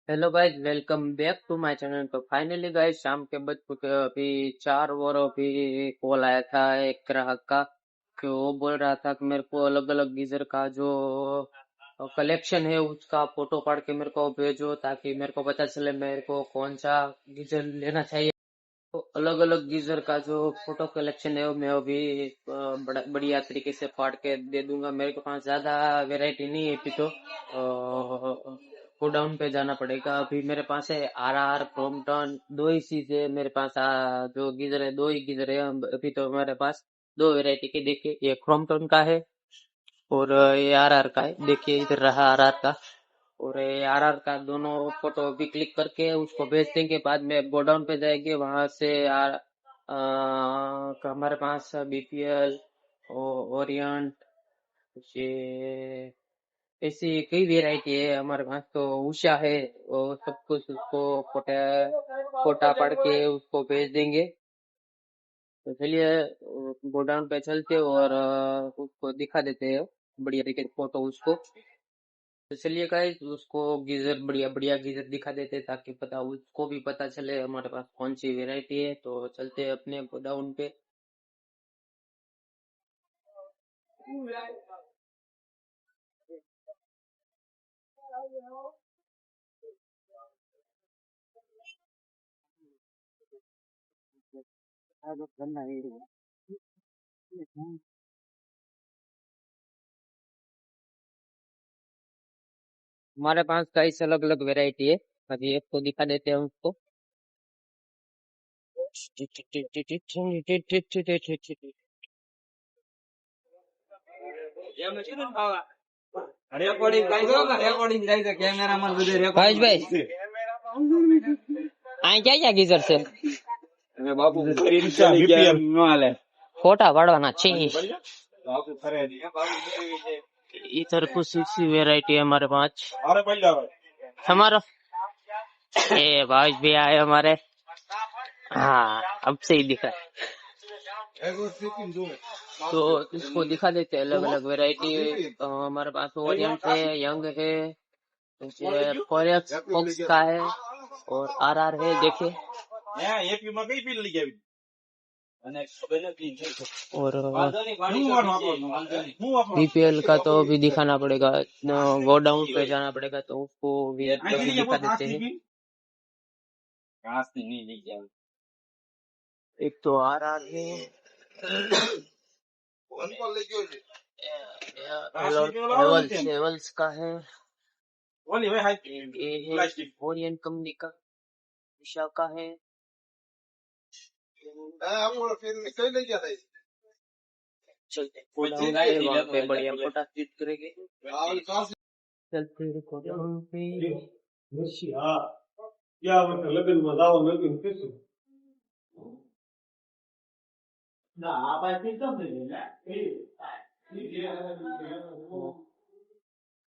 Hello guys, welcome back to my channel. तो finally guys, शाम के बज चुके अभी 4 और अभी कॉल आया था एक ग्राहक का कि वो बोल रहा था कि मेरे को अलग अलग गीजर का जो कलेक्शन है उसका फोटो पाड़ के मेरे को भेजो, ताकि मेरे को पता चले मेरे को कौन सा गीजर लेना चाहिए। तो अलग अलग गीजर का जो फोटो कलेक्शन है वो मैं अभी बढ़िया तरीके से फाड़ के दे दूंगा। मेरे के पास ज्यादा वैरायटी नहीं है अभी, तो गोडाउन पे जाना पड़ेगा। अभी मेरे पास है RR क्रॉम्पटन, दो ही चीज है मेरे पास। जो गीजर है, दो ही गीजर है अभी तो मेरे पास। दो वैरायटी के, देखिए ये क्रॉम्पटन का है और ये RR का है। देखिए इधर रहा RR का और ये RR का। दोनों फोटो भी क्लिक करके उसको भेज देंगे, बाद में गोडाउन पे जाएंगे। वहां से हमारे पास BPL, ओरियंट, ये ऐसी कई वेराइटी है हमारे पास। तो उषा है, वो सब कुछ उसको फोटा फोटा पड़ के उसको भेज देंगे। तो चलिए गोडाउन पे चलते और उसको दिखा देते हैं बढ़िया तरीके से फोटो उसको। तो चलिए गाइस, उसको गीजर बढ़िया बढ़िया गीजर दिखा देते हैं, ताकि पता उसको भी पता चले हमारे पास कौन सी वेराइटी है। तो चलते हैं अपने गोडाउन पे। हमारे पास गाइस अलग अलग वेराइटी है। अभी एक तो दिखा देते हैं उसको। भाई भाई, આ ક્યાં ક્યાં ગીઝર છે? ફોટા પાડવાના છે। इधर कुछ इसी वेराइटी है हमारे पास। हमारा ए भाई भी आए हमारे। हाँ, अब सही दिखा। तो इसको दिखा देते हैं अलग अलग वेराइटी। हमारे पास ओरिएंट है, यंग है, फॉरेक्स फॉक्स का है और RR है। देखिए और BPL का तो अभी दिखाना पड़ेगा, गोडाउन पे जाना पड़ेगा, तो उसको भी अभी दिखा देते हैं। एक तो RR है, हेवल्स का है, ये है ओरियंट कंपनी का, उषा का है। चलते वहाँ पे बढ़िया फोटा क्लिक करेंगे। चलते गोडाउन पे।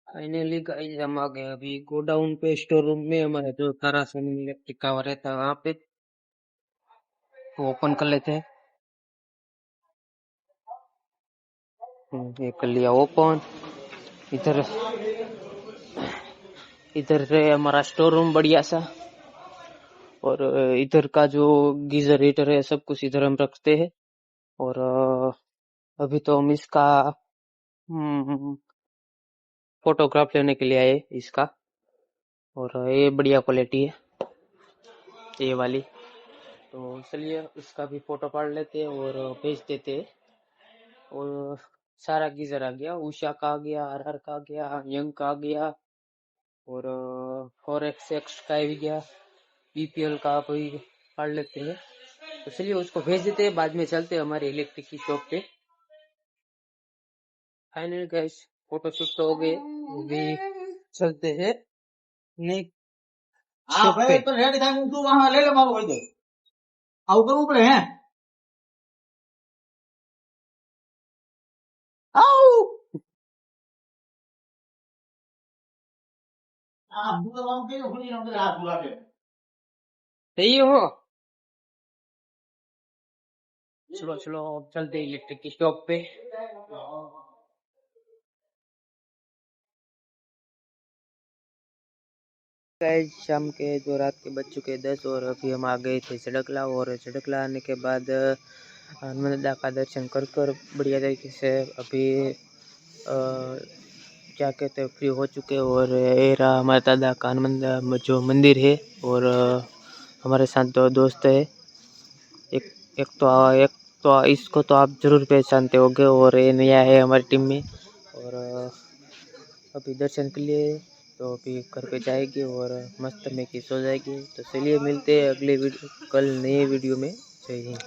फाइनली गाइस, हम आ गए अभी गोडाउन पे, स्टोर रूम में। हमारे जो सारा सामान इलेक्ट्रिक का रहता है वहाँ पे, वो ओपन कर लेते हैं। ये कर लिया ओपन। इधर इधर है हमारा स्टोर रूम बढ़िया सा। और इधर का जो गीजर हीटर है सब कुछ इधर हम रखते हैं। और अभी तो हम इसका फोटोग्राफ लेने के लिए आए इसका। और ये बढ़िया क्वालिटी है ये वाली। तो चलिए उसका भी फोटो पाड़ लेते हैं और भेज देते हैं। और सारा गीजर आ गया, उषा का आ गया, RR का आ गया, यंग का आ गया और 4XX का भी गया। BPL का भी पाड़ लेते हैं। तो चलिए उसको भेज देते हैं, बाद में चलते हैं हमारे इलेक्ट्रिक की शॉप पे। फाइनल गाइस, फोटो शूट तो हो गए, अभी चलते हैं नेक्स्ट शॉप पे। तो रेडी था तू वहां ले ले मारो भाई दे आउ करू पड़े हैं आउ आप दूसरा काम के होली हम रात बुला के सही हो। चलो चलो अब चलते इलेक्ट्रिक की शॉप पे। गाइस शाम के जो रात के बज चुके 10 और अभी हम आ गए थे चड़कला। और चड़कला आने के बाद हनुमान दादा का दर्शन कर बढ़िया तरीके से अभी क्या कहते हैं फ्री हो चुके। और ये रहा हमारे दादा का हनुमान जो मंदिर है। और हमारे साथ दो दोस्त है। एक एक तो इसको तो आप जरूर पहचानते होंगे और ये नया है हमारी टीम में। और अभी दर्शन के लिए तो अभी घर पे जाएगी और मस्त में की सो जाएगी। तो चलिए मिलते हैं अगले वीडियो कल नए वीडियो में। जय हिंद।